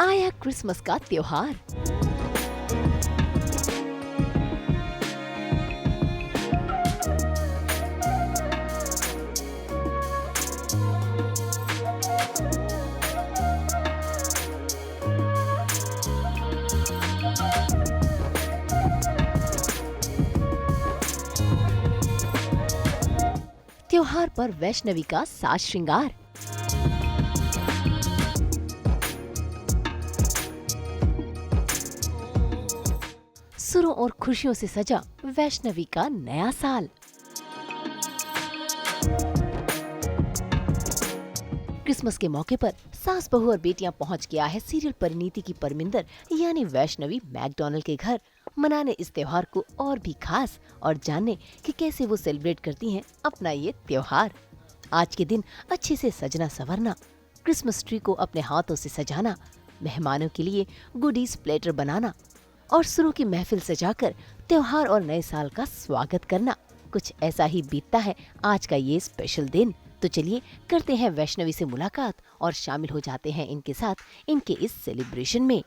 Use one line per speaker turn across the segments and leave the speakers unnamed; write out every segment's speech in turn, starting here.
आया क्रिसमस का त्योहार। त्योहार पर वैष्णवी का साज श्रृंगार। सुरों और खुशियों से सजा वैष्णवी का नया साल। क्रिसमस के मौके पर सास बहू और बेटियां पहुंच गया है सीरियल परिणीति की परमिंदर यानी वैष्णवी मैकडॉनल्ड के घर मनाने इस त्योहार को और भी खास और जानने कि कैसे वो सेलिब्रेट करती हैं अपना ये त्योहार। आज के दिन अच्छे से सजना संवरना, क्रिसमस ट्री को अपने हाथों से सजाना, मेहमानों के लिए गुडीज प्लेटर बनाना और सुरों की महफिल सजाकर त्योहार और नए साल का स्वागत करना, कुछ ऐसा ही बीतता है आज का ये स्पेशल दिन। तो चलिए करते हैं वैष्णवी से मुलाकात और शामिल हो जाते हैं इनके साथ इनके इस सेलिब्रेशन में।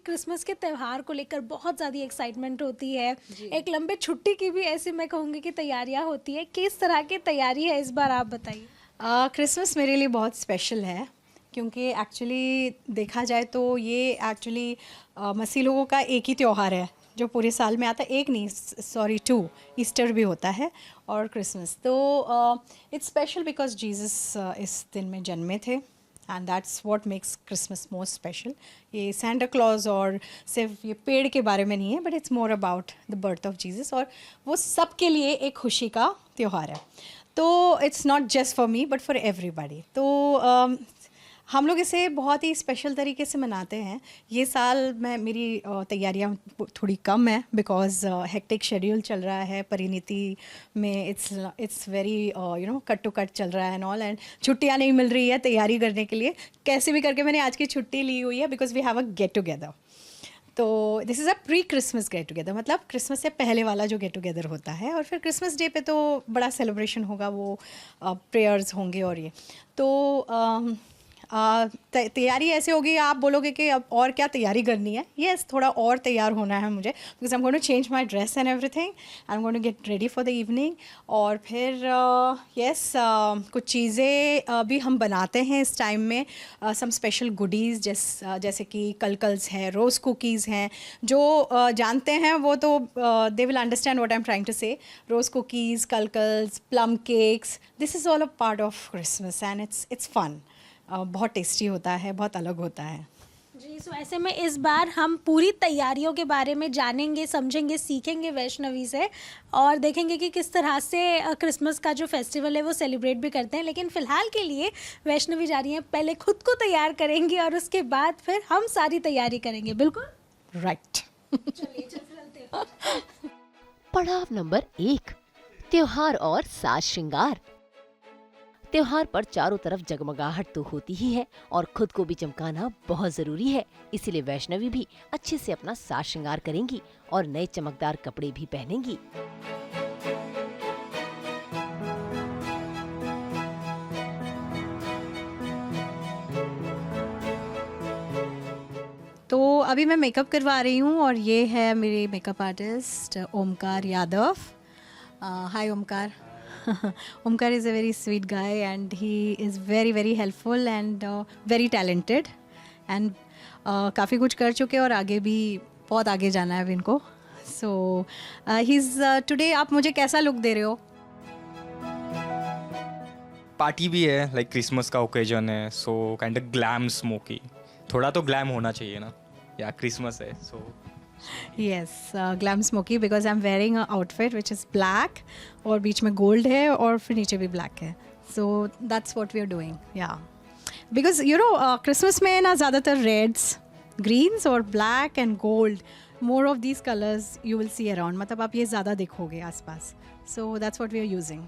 क्रिसमस के त्यौहार को लेकर बहुत ज़्यादा एक्साइटमेंट होती है। एक लंबे छुट्टी की भी ऐसी मैं कहूँगी कि तैयारियाँ होती है। किस तरह की तैयारी है इस बार, आप बताइए।
क्रिसमस मेरे लिए बहुत स्पेशल है क्योंकि एक्चुअली देखा जाए तो ये एक्चुअली मसीह लोगों का एक ही त्यौहार है जो पूरे साल में आता है। एक नहीं, सॉरी 2, ईस्टर भी होता है और क्रिसमस। तो इट्स स्पेशल बिकॉज जीसस इस दिन में जन्मे थे and that's what makes Christmas most special. ये सेंटा क्लॉज और सिर्फ ये पेड़ के बारे में नहीं है, but it's more about the birth of Jesus और वो सबके लिए एक खुशी का त्यौहार है। तो it's not just for me but for everybody. तो हम लोग इसे बहुत ही स्पेशल तरीके से मनाते हैं। ये साल मेरी तैयारियां थोड़ी कम है बिकॉज हेक्टिक शेड्यूल चल रहा है परिणीति में। It's very cut to cut चल रहा है एंड ऑल, एंड छुट्टियां नहीं मिल रही है तैयारी करने के लिए। कैसे भी करके मैंने आज की छुट्टी ली हुई है because we have a get together. तो this is a pre Christmas get together, मतलब क्रिसमस से पहले वाला जो गेट टुगेदर होता है। और फिर क्रिसमस डे पे तो बड़ा सेलिब्रेशन होगा, वो प्रेयर्स होंगे और ये तो तैयारी ऐसे होगी, आप बोलोगे कि अब और क्या तैयारी करनी है। यस, थोड़ा और तैयार होना है मुझे because I am going to change my dress and everything. I am going to get ready for the evening. और फिर कुछ चीज़ें भी हम बनाते हैं इस टाइम में, सम स्पेशल गुडीज़ जैसे कि कलकल्स है, रोज़ कुकीज़ हैं। जो जानते हैं वो तो they will understand what I am trying to say. Rose cookies, kalkals, plum cakes, this is all a part of Christmas and it's fun. बहुत टेस्टी होता है, बहुत अलग होता है
जी। सो ऐसे में इस बार हम पूरी तैयारियों के बारे में जानेंगे, समझेंगे, सीखेंगे वैष्णवी से और देखेंगे कि किस तरह से क्रिसमस का जो फेस्टिवल है वो सेलिब्रेट भी करते हैं। लेकिन फ़िलहाल के लिए वैष्णवी जा रही हैं, पहले खुद को तैयार करेंगी और उसके बाद फिर हम सारी तैयारी करेंगे। बिल्कुल
राइट।
चलिए चलते हैं।
पड़ाव नंबर 1, त्योहार और साज श्रृंगार। त्योहार पर चारों तरफ जगमगाहट तो होती ही है और खुद को भी चमकाना बहुत जरूरी है। इसीलिए वैष्णवी भी अच्छे से अपना साज श्रृंगार करेंगी और नए चमकदार कपड़े भी पहनेंगी।
तो अभी मैं मेकअप करवा रही हूँ और ये है मेरे makeup artist Omkar Yadav. Hi Omkar. Omkar is a very sweet guy and he is very very helpful and very talented and काफ़ी कुछ कर चुके और आगे भी बहुत आगे जाना है अब इनको। So he's today आप मुझे कैसा लुक दे रहे हो?
पार्टी भी है, लाइक क्रिसमस का ओकेजन है, so kind of glam smoky. थोड़ा तो ग्लैम होना चाहिए ना, या क्रिसमस है सो
Yes, glam smoky because I'm wearing a outfit which is black और बीच में gold है और फिर नीचे भी black है. So that's what we are doing. Yeah, because you know Christmas में ना ज़्यादातर reds, greens और black and gold, more of these colors you will see around. मतलब आप ये ज़्यादा देखोगे आसपास. So that's what we are using.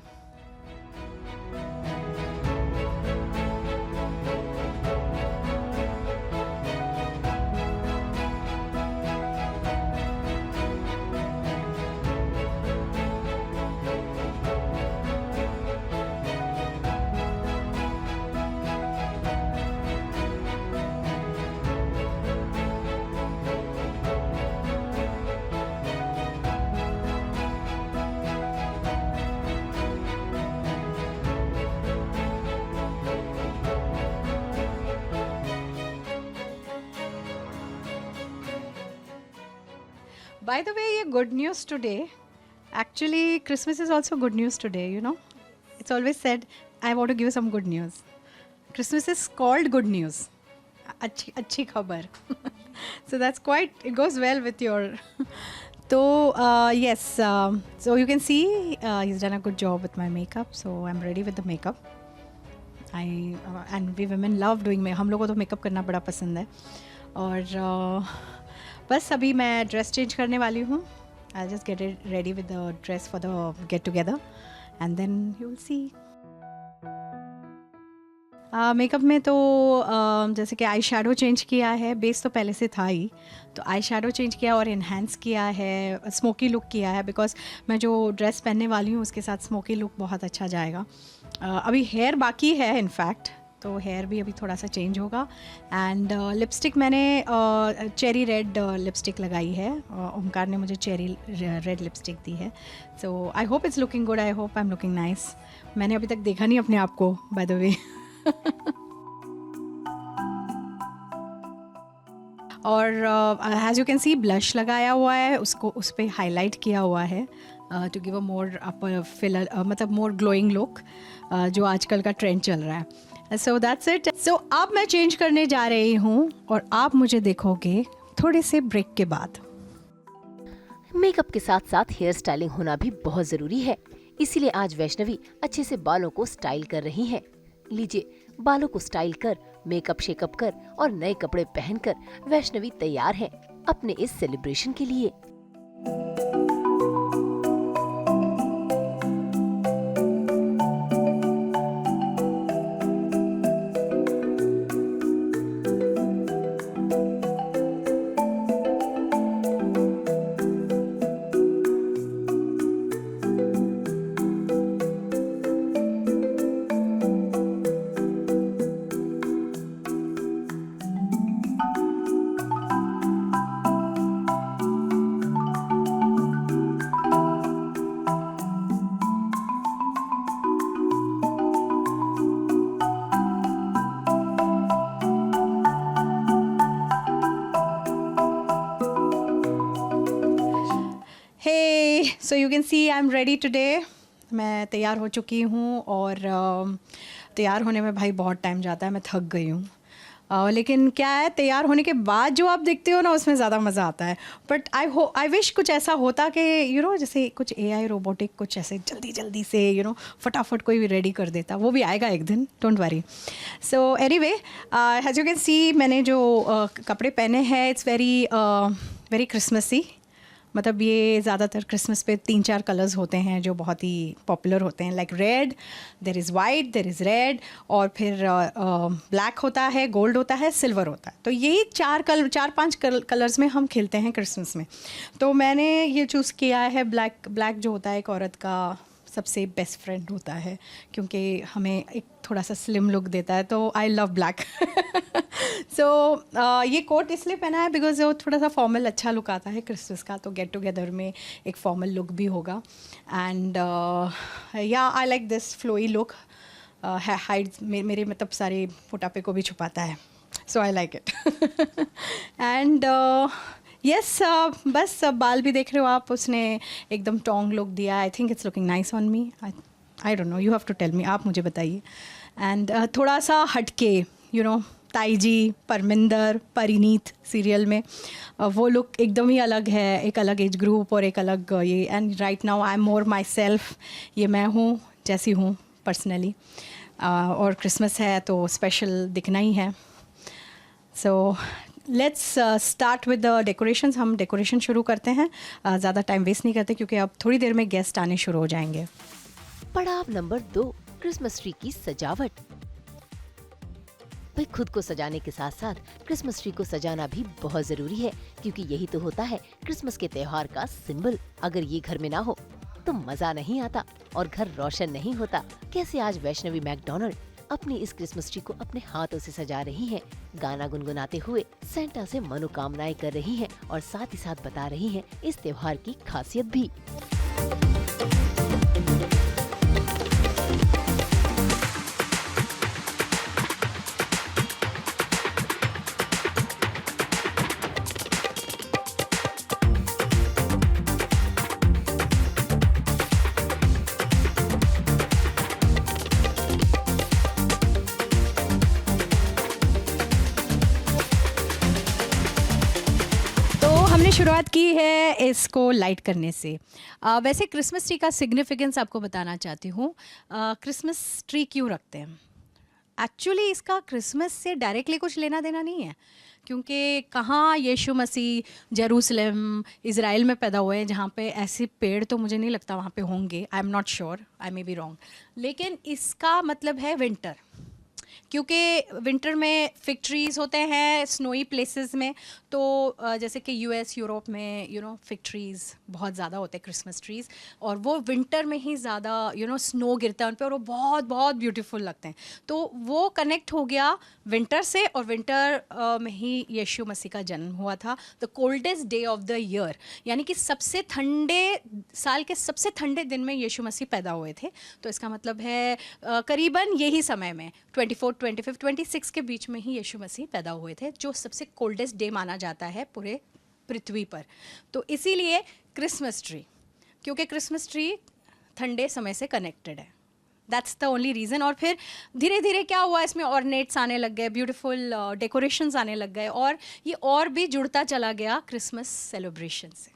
By the way, ये good news today. Actually, Christmas is also good news today, you know. It's always said, I want to give some good news. Christmas is called good news. अच्छी खबर. So that's quite, it goes well with your... So, yes, so you can see he's done a good job with my makeup. So I'm ready with the makeup. And we women love doing makeup. हम लोगों को तो makeup करना बड़ा पसंद है. और बस अभी मैं ड्रेस चेंज करने वाली हूँ. I'll just get it ready with the dress for the get together and then you'll see. Makeup में तो जैसे कि आई शेडो चेंज किया है. बेस तो पहले से था ही, तो आई शेडो चेंज किया और इन्हेंस किया है, स्मोकी लुक किया है. बिकॉज मैं जो ड्रेस पहनने वाली हूँ उसके साथ स्मोकी लुक बहुत अच्छा जाएगा. अभी हेयर बाकी है इनफैक्ट, तो हेयर भी अभी थोड़ा सा चेंज होगा. एंड लिपस्टिक मैंने चेरी रेड लिपस्टिक लगाई है. ओमकार ने मुझे चेरी रेड लिपस्टिक दी है. So I hope it's looking good. I hope I am looking nice. मैंने अभी तक देखा नहीं अपने आप को, बाय द वे. और as you can see blush लगाया हुआ है, उसको उस पर हाईलाइट किया हुआ है to give a more filler, मतलब मोर ग्लोइंग लुक, जो आजकल का ट्रेंड चल रहा है. So that's it. सो अब मैं चेंज करने जा रही हूँ और आप मुझे देखोगे थोड़े से ब्रेक के बाद.
मेकअप के साथ साथ हेयर स्टाइलिंग होना भी बहुत जरूरी है. इसीलिए आज वैष्णवी अच्छे से बालों को स्टाइल कर रही हैं. लीजिए, बालों को स्टाइल कर, मेकअप शेकअप कर और नए कपड़े पहनकर वैष्णवी तैयार है अपने इस सेलिब्रेशन के लिए.
So you can C I am ready today. मैं तैयार हो चुकी हूँ और तैयार होने में भाई बहुत टाइम जाता है. मैं थक गई हूँ. लेकिन क्या है, तैयार होने के बाद जो आप देखते हो ना, उसमें ज़्यादा मज़ा आता है. बट आई विश कुछ ऐसा होता कि यू नो, जैसे कुछ AI रोबोटिक कुछ ऐसे जल्दी जल्दी से यू नो फटाफट कोई भी रेडी कर देता. वो भी आएगा एक दिन, don't worry. So anyway, as you can see मैंने जो कपड़े पहने हैं, इट्स वेरी क्रिसमसी. मतलब ये ज़्यादातर क्रिसमस पे 3-4 कलर्स होते हैं जो बहुत ही पॉपुलर होते हैं. Like red, there is white, there is red, और फिर ब्लैक होता है, गोल्ड होता है, सिल्वर होता है. तो यही 4-5 कलर्स में हम खेलते हैं क्रिसमस में. तो मैंने ये चूज़ किया है ब्लैक जो होता है एक औरत का सबसे बेस्ट फ्रेंड होता है, क्योंकि हमें एक थोड़ा सा स्लिम लुक देता है. तो आई लव ब्लैक. सो ये कोट इसलिए पहना है बिकॉज वो थोड़ा सा फॉर्मल अच्छा लुक आता है क्रिसमस का. तो गेट टुगेदर में एक फॉर्मल लुक भी होगा. एंड या I like this flowy look. Hide मेरे मतलब सारे मोटापे को भी छुपाता है. So I like it. And yes, बस बाल भी देख रहे हो आप, उसने एकदम टोंग लुक दिया. I think it's looking nice on me. I don't know, you have to tell me, आप मुझे बताइए. एंड थोड़ा सा हटके, you know, Taiji, Parminder, Parineet serial में वो लुक एकदम ही अलग है. एक अलग एज ग्रुप और एक अलग ये. And right now I am more my self. ये मैं हूँ जैसी हूँ पर्सनली. और क्रिसमस है तो स्पेशल दिखना ही है. So let's start with the decorations. हम डेकोरेशन शुरू करते हैं. ज़्यादा टाइम वेस्ट नहीं करते क्योंकि अब थोड़ी देर में गेस्ट आने शुरू हो जाएंगे.
पड़ाव नंबर 2, क्रिसमस ट्री की सजावट. भाई, खुद को सजाने के साथ साथ क्रिसमस ट्री को सजाना भी बहुत जरूरी है, क्योंकि यही तो होता है क्रिसमस के त्योहार का सिंबल. अगर ये घर में ना हो तो मजा नहीं आता और घर रोशन नहीं होता. कैसे आज वैष्णवी मैकडॉनल्ड अपनी इस क्रिसमस ट्री को अपने हाथों से सजा रही हैं, गाना गुनगुनाते हुए सेंटा से मनोकामनाएं कर रही हैं और साथ ही साथ बता रही हैं इस त्योहार की खासियत भी.
शुरुआत की है इसको लाइट करने से। वैसे क्रिसमस ट्री का सिग्निफिकेंस आपको बताना चाहती हूँ। क्रिसमस ट्री क्यों रखते हैं? एक्चुअली इसका क्रिसमस से डायरेक्टली कुछ लेना देना नहीं है, क्योंकि कहाँ यीशु मसीह जेरूसलम इज़राइल में पैदा हुए हैं, जहाँ पे ऐसे पेड़ तो मुझे नहीं लगता वहाँ पे होंगे। I am not sure, I may be wrong. लेकिन इसका मतलब है विंटर, क्योंकि विंटर में फिग ट्रीज़ होते हैं स्नोई प्लेसेस में। तो जैसे कि यूएस यूरोप में फिग ट्रीज़ बहुत ज़्यादा होते हैं, क्रिसमस ट्रीज़, और वो विंटर में ही ज़्यादा स्नो गिरता है उन पे और वो बहुत बहुत ब्यूटीफुल लगते हैं। तो वो कनेक्ट हो गया विंटर से, और विंटर में ही यीशु मसीह का जन्म हुआ था। The coldest day of the year, यानी कि सबसे ठंडे साल के सबसे ठंडे दिन में यीशु मसीह पैदा हुए थे। तो इसका मतलब है करीबन यही समय में 24, 25, 26 के बीच में ही यीशु मसीह पैदा हुए थे, जो सबसे कोल्डेस्ट डे माना जाता है पूरे पृथ्वी पर। तो इसीलिए क्रिसमस ट्री, क्योंकि क्रिसमस ट्री ठंडे समय से कनेक्टेड है, दैट्स द ओनली रीज़न। और फिर धीरे धीरे क्या हुआ, इसमें ऑर्नेट्स आने लग गए, ब्यूटीफुल डेकोरेशंस आने लग गए, और ये और भी जुड़ता चला गया क्रिसमस सेलिब्रेशन से।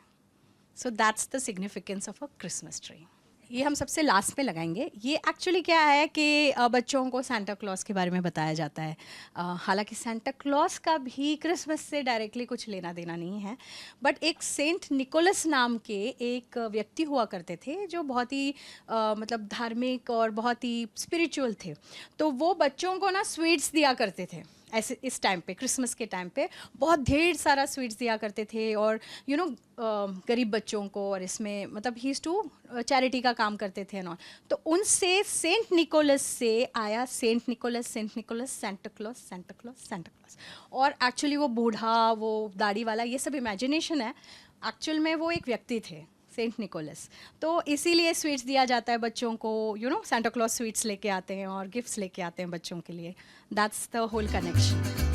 So that's the significance of a Christmas tree. ये हम सबसे लास्ट में लगाएंगे। ये एक्चुअली क्या है कि बच्चों को सांता क्लॉज के बारे में बताया जाता है। हालांकि सांता क्लॉज का भी क्रिसमस से डायरेक्टली कुछ लेना देना नहीं है, बट एक सेंट निकोलस नाम के एक व्यक्ति हुआ करते थे, जो बहुत ही मतलब धार्मिक और बहुत ही स्पिरिचुअल थे। तो वो बच्चों को ना स्वीट्स दिया करते थे ऐसे इस टाइम पे, क्रिसमस के टाइम पे बहुत ढेर सारा स्वीट्स दिया करते थे, और गरीब बच्चों को, और इसमें मतलब ही टू चैरिटी का काम करते थे ना। तो उनसे सेंट निकोलस से आया Saint Nicholas, Santa Claus, Santa Claus, Santa Claus. और एक्चुअली वो बूढ़ा, वो दाढ़ी वाला, ये सब इमेजिनेशन है। एक्चुअल में वो एक व्यक्ति थे, सेंट निकोलस। तो इसीलिए स्वीट्स दिया जाता है बच्चों को, सांता क्लॉज स्वीट्स लेके आते हैं और गिफ्ट्स लेके आते हैं बच्चों के लिए। That's the whole connection.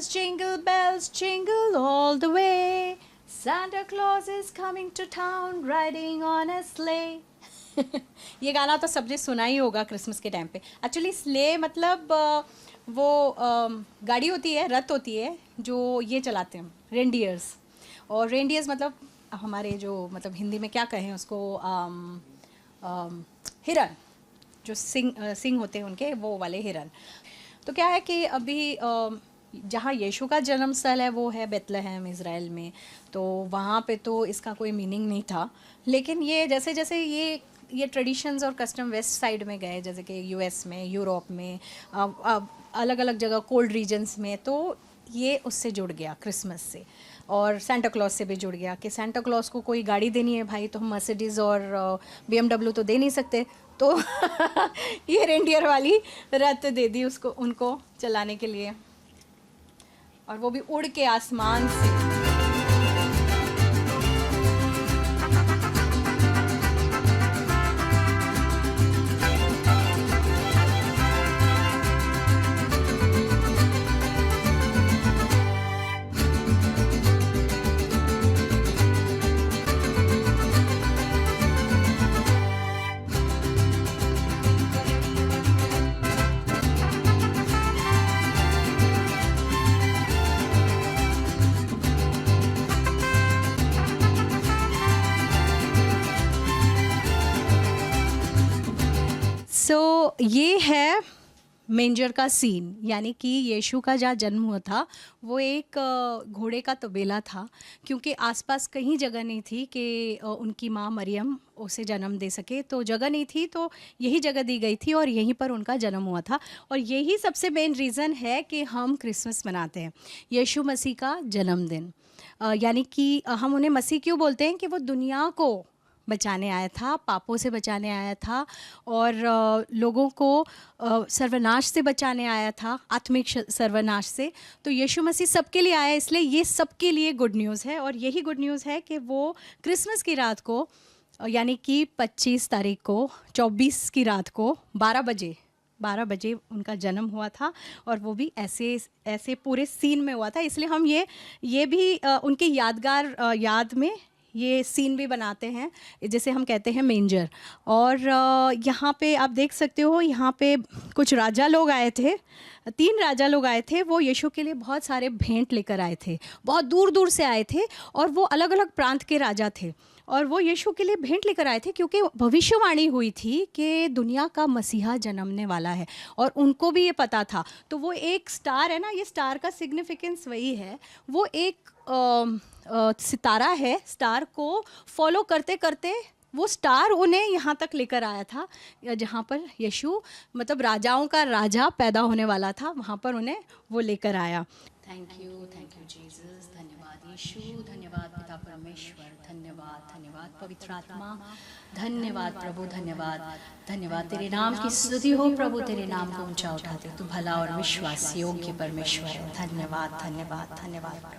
Jingle bells, jingle all the way. Santa Claus is coming to town riding on a sleigh. ये गाना तो सबने सुना ही होगा क्रिसमस के टाइम पे। एक्चुअली स्ले मतलब वो गाड़ी होती है, रथ होती है, जो ये चलाते हैं रेंडियर्स। और रेंडियर्स मतलब हमारे जो मतलब हिंदी में क्या कहें उसको, हिरन, जो सिंग होते हैं उनके, वो वाले हिरन। तो क्या है कि अभी जहाँ यीशु का जन्म स्थल है वो है बेथलेहम इज़राइल में, तो वहाँ पे तो इसका कोई मीनिंग नहीं था। लेकिन ये जैसे जैसे ये ट्रेडिशंस और कस्टम वेस्ट साइड में गए, जैसे कि यूएस में, यूरोप में, अलग अलग जगह कोल्ड रीजन्स में, तो ये उससे जुड़ गया क्रिसमस से, और सांता क्लॉज से भी जुड़ गया कि सांता क्लॉज को कोई गाड़ी देनी है भाई, तो हम मर्सिडीज़ और BMW तो दे नहीं सकते, तो ये रेंडियर वाली रथ दे दी उसको, उनको चलाने के लिए, और वो भी उड़ के आसमान से। सो ये है मेंजर का सीन, यानी कि यीशु का जहाँ जन्म हुआ था वो एक घोड़े का तबेला था, क्योंकि आसपास कहीं जगह नहीं थी कि उनकी माँ मरियम उसे जन्म दे सके, तो जगह नहीं थी, तो यही जगह दी गई थी और यहीं पर उनका जन्म हुआ था। और यही सबसे मेन रीज़न है कि हम क्रिसमस मनाते हैं, यीशु मसीह का जन्मदिन। यानी कि हम उन्हें मसीह क्यों बोलते हैं कि वो दुनिया को बचाने आया था, पापों से बचाने आया था, और लोगों को सर्वनाश से बचाने आया था, आत्मिक सर्वनाश से। तो यीशु मसीह सबके लिए आया, इसलिए ये सबके लिए गुड न्यूज़ है। और यही गुड न्यूज़ है कि वो क्रिसमस की रात को, यानी कि 25 तारीख को, 24 की रात को 12 बजे 12 बजे उनका जन्म हुआ था, और वो भी ऐसे ऐसे पूरे सीन में हुआ था, इसलिए हम ये भी उनके यादगार याद में ये सीन भी बनाते हैं, जिसे हम कहते हैं मेंजर। और यहाँ पे आप देख सकते हो, यहाँ पे कुछ राजा लोग आए थे, 3 राजा लोग आए थे। वो यीशु के लिए बहुत सारे भेंट लेकर आए थे, बहुत दूर दूर से आए थे, और वो अलग अलग प्रांत के राजा थे, और वो यीशु के लिए भेंट लेकर आए थे क्योंकि भविष्यवाणी हुई थी कि दुनिया का मसीहा जन्मने वाला है, और उनको भी ये पता था। तो वो एक स्टार है ना, ये स्टार का सिग्निफिकेंस वही है, वो एक सितारा है, स्टार को फॉलो करते करते वो स्टार उन्हें यहाँ तक लेकर आया था, जहाँ पर यीशु मतलब राजाओं का राजा पैदा होने वाला था, वहाँ पर उन्हें वो लेकर आया।
थैंक यू जीसस, धन्यवाद यीशु, धन्यवाद पिता परमेश्वर, धन्यवाद धन्यवाद पवित्र आत्मा, धन्यवाद प्रभु, धन्यवाद तेरे नाम की स्तुति हो प्रभु, तेरे नाम को ऊंचा उठाते, तू भला और विश्वास योग्य परमेश्वर है। धन्यवाद धन्यवाद धन्यवाद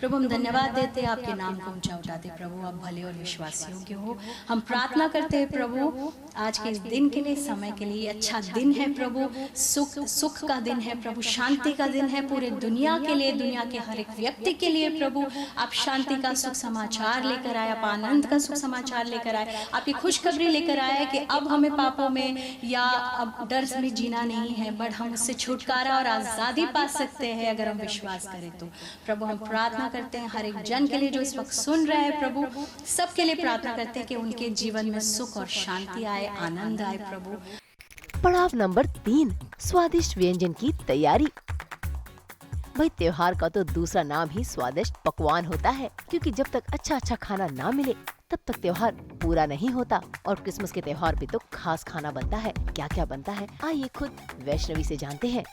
प्रभु, हम धन्यवाद देते हैं, आपके नाम को ऊंचा उठाते प्रभु, आप भले और विश्वास योग्य हो। हम प्रार्थना करते हैं प्रभु आज के इस दिन के लिए, समय के लिए, अच्छा दिन है प्रभु, सुख का दिन है प्रभु, शांति का दिन है पूरे दुनिया के लिए, दुनिया के हर एक व्यक्ति के लिए प्रभु। आप शांति का सुख समाचार लेकर आए, आप आनंद का सुख समाचार लेकर आए, आपकी खुशखबरी लेकर आए कि अब हमें पापों में या अब डर में जीना नहीं है, बट हम उससे छुटकारा और आज़ादी पा सकते हैं अगर हम विश्वास करें तो। प्रभु हम प्रार्थना करते हैं हर एक जन के लिए जो इस वक्त सुन रहा है प्रभु, सबके लिए प्रार्थना करते हैं कि उनके जीवन में सुख और शांति आए, आनंद आए प्रभु।
पड़ाव नंबर 3, स्वादिष्ट व्यंजन की तैयारी। भाई त्योहार का तो दूसरा नाम ही स्वादिष्ट पकवान होता है, क्योंकि जब तक अच्छा खाना ना मिले तब तक त्योहार पूरा नहीं होता। और क्रिसमस के त्योहार पे तो खास खाना बनता है। क्या क्या बनता है, आइए खुद वैष्णवी से जानते हैं।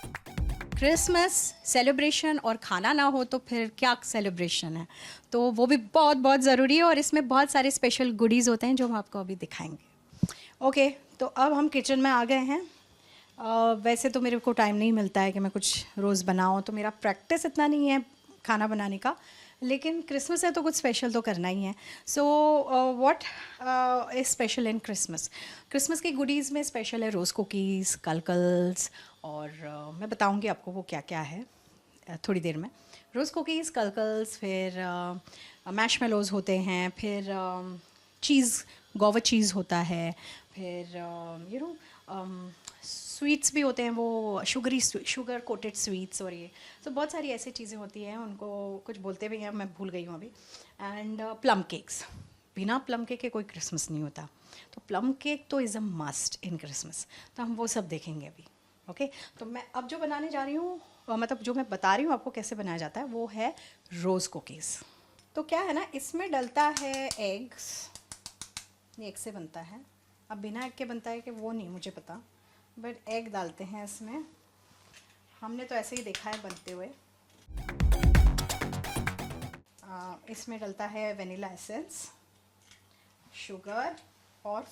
क्रिसमस सेलिब्रेशन और खाना ना हो तो फिर क्या सेलिब्रेशन है, तो वो भी बहुत बहुत ज़रूरी है, और इसमें बहुत सारे स्पेशल गुडीज़ होते हैं जो हम आपको अभी दिखाएंगे। ओके, तो अब हम किचन में आ गए हैं। वैसे तो मेरे को टाइम नहीं मिलता है कि मैं कुछ रोज़ बनाऊँ, तो मेरा प्रैक्टिस इतना नहीं है खाना बनाने का, लेकिन क्रिसमस है तो कुछ स्पेशल तो करना ही है। So what is special in Christmas? Christmas की गुडीज़ में स्पेशल है रोज़ कुकीज़, कलकल्स, और मैं बताऊंगी आपको वो क्या क्या है थोड़ी देर में। रोज़ कुकीज़, कलकल्स, फिर मैशमेलोज़ होते हैं, फिर चीज़, गोवा चीज़ होता है, फिर स्वीट्स भी होते हैं, वो शुगर कोटेड स्वीट्स, और ये तो बहुत सारी ऐसी चीज़ें होती हैं, उनको कुछ बोलते भी हैं, मैं भूल गई हूँ अभी। एंड प्लम केक्स, बिना प्लम केक के कोई क्रिसमस नहीं होता, तो प्लम केक तो is a must in Christmas, तो हम वो सब देखेंगे अभी। ओके, तो मैं अब जो बनाने जा रही हूँ, मतलब जो मैं बता रही हूँ आपको कैसे बनाया जाता है, वो है रोज़ कुकीज़। तो क्या है ना, इसमें डलता है एग्स, ये एग से बनता है। अब बिना एग के बनता है कि वो नहीं मुझे पता, बट एग डालते हैं इसमें, हमने तो ऐसे ही देखा है बनते हुए। इसमें डलता है वेनिला एसेंस, शुगर और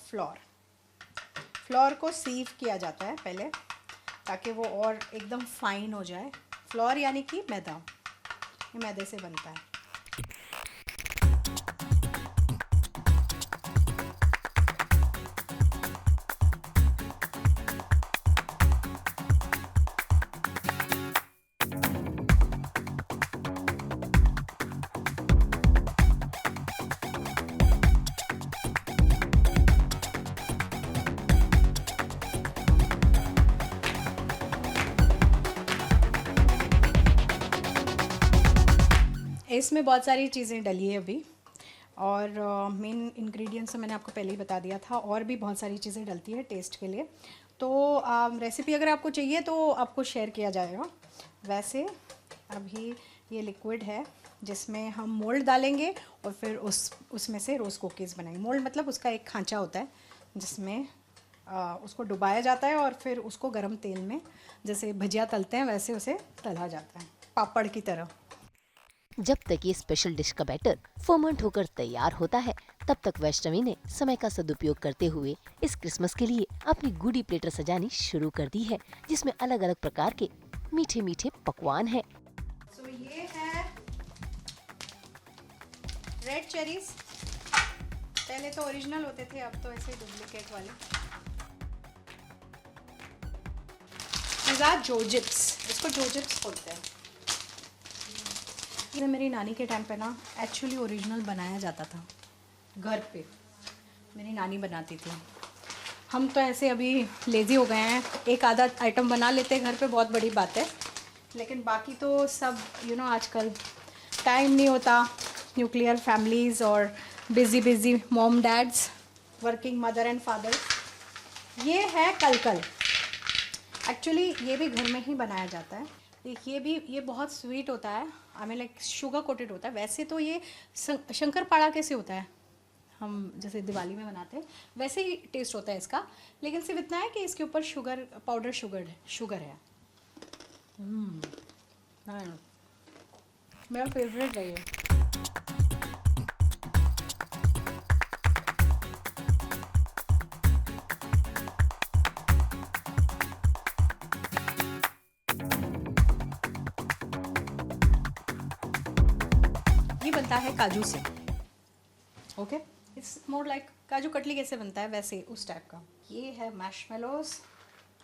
फ्लोर को सीव किया जाता है पहले, ताकि वो और एकदम फाइन हो जाए। फ्लोर यानी कि मैदा, ये मैदे से बनता है। इसमें बहुत सारी चीज़ें डली है अभी, और मेन इंग्रेडिएंट्स मैंने आपको पहले ही बता दिया था, और भी बहुत सारी चीज़ें डलती है टेस्ट के लिए। तो रेसिपी अगर आपको चाहिए तो आपको शेयर किया जाएगा। वैसे अभी ये लिक्विड है जिसमें हम मोल्ड डालेंगे, और फिर उसमें से रोज़ कुकीज़ बनाएंगे। मोल्ड मतलब उसका एक खांचा होता है जिसमें उसको डुबाया जाता है, और फिर उसको गरम तेल में जैसे भजिया तलते हैं वैसे उसे तला जाता है, पापड़ की तरह।
जब तक ये स्पेशल डिश का बैटर फर्मेंट होकर तैयार होता है, तब तक वैष्णवी ने समय का सदुपयोग करते हुए इस क्रिसमस के लिए अपनी गुडी प्लेटर सजानी शुरू कर दी है, जिसमें अलग अलग प्रकार के मीठे मीठे पकवान हैं।
तो ये है रेड चेरीज, पहले तो ओरिजिनल होते थे, अब तो ऐसे डुप्लीकेट वाले। दीज आर जोजिप्स, इसको जोजिप्स बोलते हैं। ये मेरी नानी के टाइम पे ना एक्चुअली ओरिजिनल बनाया जाता था घर पे, मेरी नानी बनाती थी। हम तो ऐसे अभी लेज़ी हो गए हैं, एक आधा आइटम बना लेते हैं घर पे, बहुत बड़ी बात है, लेकिन बाकी तो सब आजकल टाइम नहीं होता, न्यूक्लियर फैमिलीज़ और busy mom dads, working mother and father. ये है कलकल, एक्चुअली ये भी घर में ही बनाया जाता है। ये बहुत स्वीट होता है, I mean like sugar coated होता है। वैसे तो ये शंकरपाड़ा कैसे होता है, हम जैसे दिवाली में बनाते हैं वैसे ही टेस्ट होता है इसका, लेकिन सिर्फ इतना है कि इसके ऊपर शुगर पाउडर शुगर है। मेरा फेवरेट है ये। ये बनता है काजू से, okay, it's more like kaju katli कैसे बनता है वैसे उस टाइप का। ये है मैशमेलोस,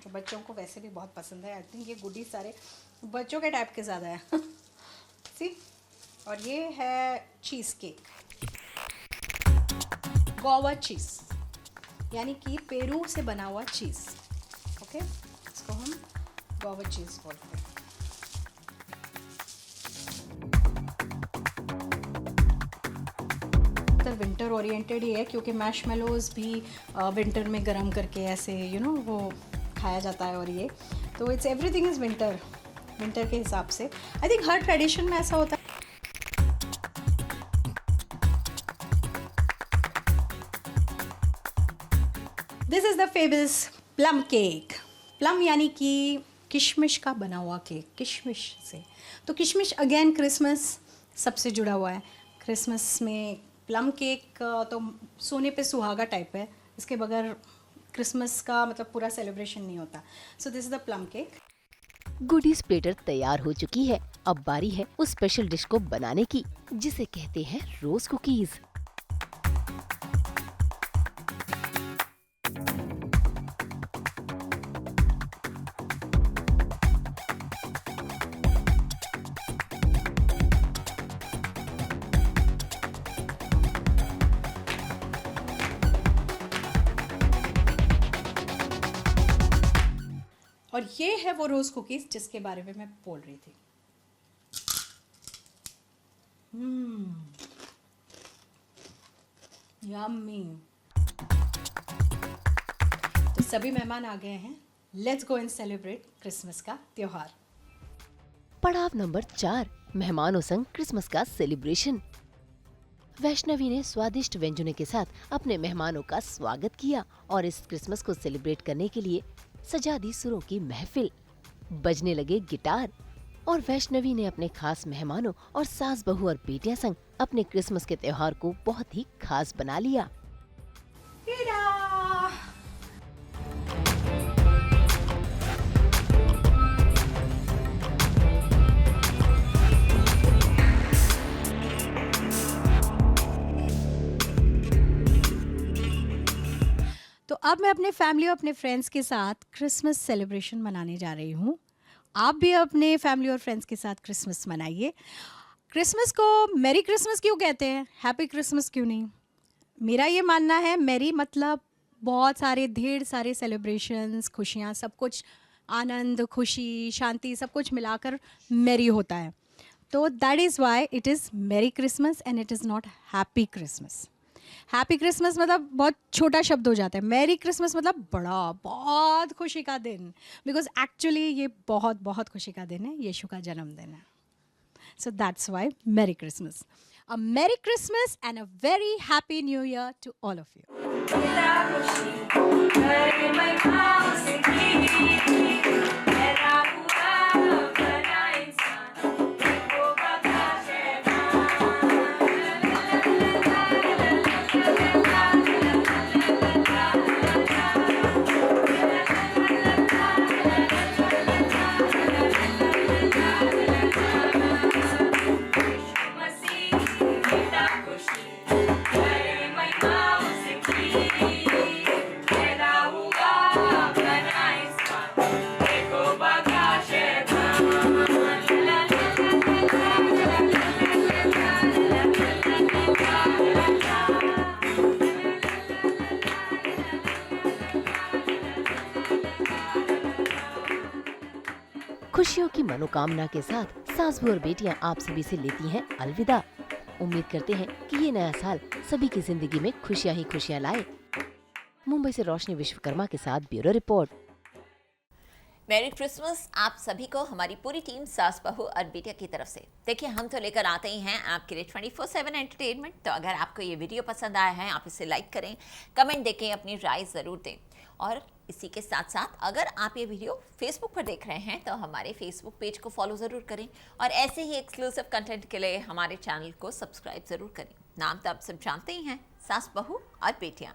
जो बच्चों को वैसे भी बहुत पसंद है। आई थिंक ये गुडी सारे बच्चों के टाइप के ज़्यादा है सी। और ये है चीज़ केक, गोवा चीज़, यानी कि पेरू से बना हुआ चीज़, ओके, इसको हम गोवा चीज़ बोलते हैं। विंटर ओरिएंटेड ही है, क्योंकि मैशमेलोज भी विंटर में गर्म करके ऐसे वो खाया जाता है। और ये तो इट्स एवरीथिंग इज़ विंटर के हिसाब से। आई थिंक हर ट्रेडिशन में ऐसा होता है। This is the famous plum cake. Plum यानी कि किशमिश का बना हुआ केक, किशमिश से। तो किशमिश अगेन क्रिसमस सबसे जुड़ा हुआ है। क्रिसमस में प्लम केक तो सोने पे सुहागा टाइप है, इसके बगैर क्रिसमस का मतलब पूरा सेलिब्रेशन नहीं होता। So this is the plum cake.
Goodies platter तैयार हो चुकी है। अब बारी है उस स्पेशल डिश को बनाने की जिसे कहते हैं रोज कुकीज।
और ये है वो रोज़ कुकीज़ जिसके बारे में मैं बोल रही थी। यम्मी। तो सभी मेहमान आ गए हैं, let's go and celebrate Christmas का त्योहार।
पड़ाव नंबर 4, मेहमानों संग क्रिसमस का सेलिब्रेशन। वैष्णवी ने स्वादिष्ट व्यंजनों के साथ अपने मेहमानों का स्वागत किया और इस क्रिसमस को सेलिब्रेट करने के लिए सजा दी सुरों की महफिल। बजने लगे गिटार और वैष्णवी ने अपने खास मेहमानों और सास बहू और बेटियां संग अपने क्रिसमस के त्योहार को बहुत ही खास बना लिया।
तो अब मैं अपने फैमिली और अपने फ्रेंड्स के साथ क्रिसमस सेलिब्रेशन मनाने जा रही हूँ। आप भी अपने फैमिली और फ्रेंड्स के साथ क्रिसमस मनाइए। क्रिसमस को मैरी क्रिसमस क्यों कहते हैं, हैप्पी क्रिसमस क्यों नहीं? मेरा ये मानना है मैरी मतलब बहुत सारे ढेर सारे सेलिब्रेशंस, खुशियाँ, सब कुछ, आनंद, खुशी, शांति, सब कुछ मिलाकर मैरी होता है। तो that is why it is Mary Christmas and it is not happy Christmas. Happy Christmas मतलब बहुत छोटा शब्द हो जाता है, मैरी क्रिसमस मतलब बड़ा, बहुत खुशी का दिन, बिकॉज एक्चुअली ये बहुत बहुत खुशी का दिन है, यीशु का जन्मदिन है। So that's why merry Christmas. A merry Christmas and a very happy new year to all of you.
Era
खुशियों की मनोकामना के साथ सास बहू और बेटियां आप सभी से लेती हैं अलविदा। उम्मीद करते हैं कि ये नया साल सभी की जिंदगी में खुशियां ही खुशियां लाए। मुंबई से रोशनी विश्वकर्मा के साथ ब्यूरो रिपोर्ट।
मेरी क्रिसमस आप सभी को हमारी पूरी टीम सास बहू और बेटिया की तरफ से। देखिए, हम तो लेकर आते ही हैं आपके लिए 24/7 एंटरटेनमेंट। तो अगर आपको ये वीडियो पसंद आया है, आप इसे लाइक करें, कमेंट देखें, अपनी राय ज़रूर दें। और इसी के साथ साथ अगर आप ये वीडियो फेसबुक पर देख रहे हैं तो हमारे फेसबुक पेज को फॉलो ज़रूर करें और ऐसे ही एक्सक्लूसिव कंटेंट के लिए हमारे चैनल को सब्सक्राइब ज़रूर करें। नाम तो आप सब जानते ही हैं, सास बहू और बेटियाँ।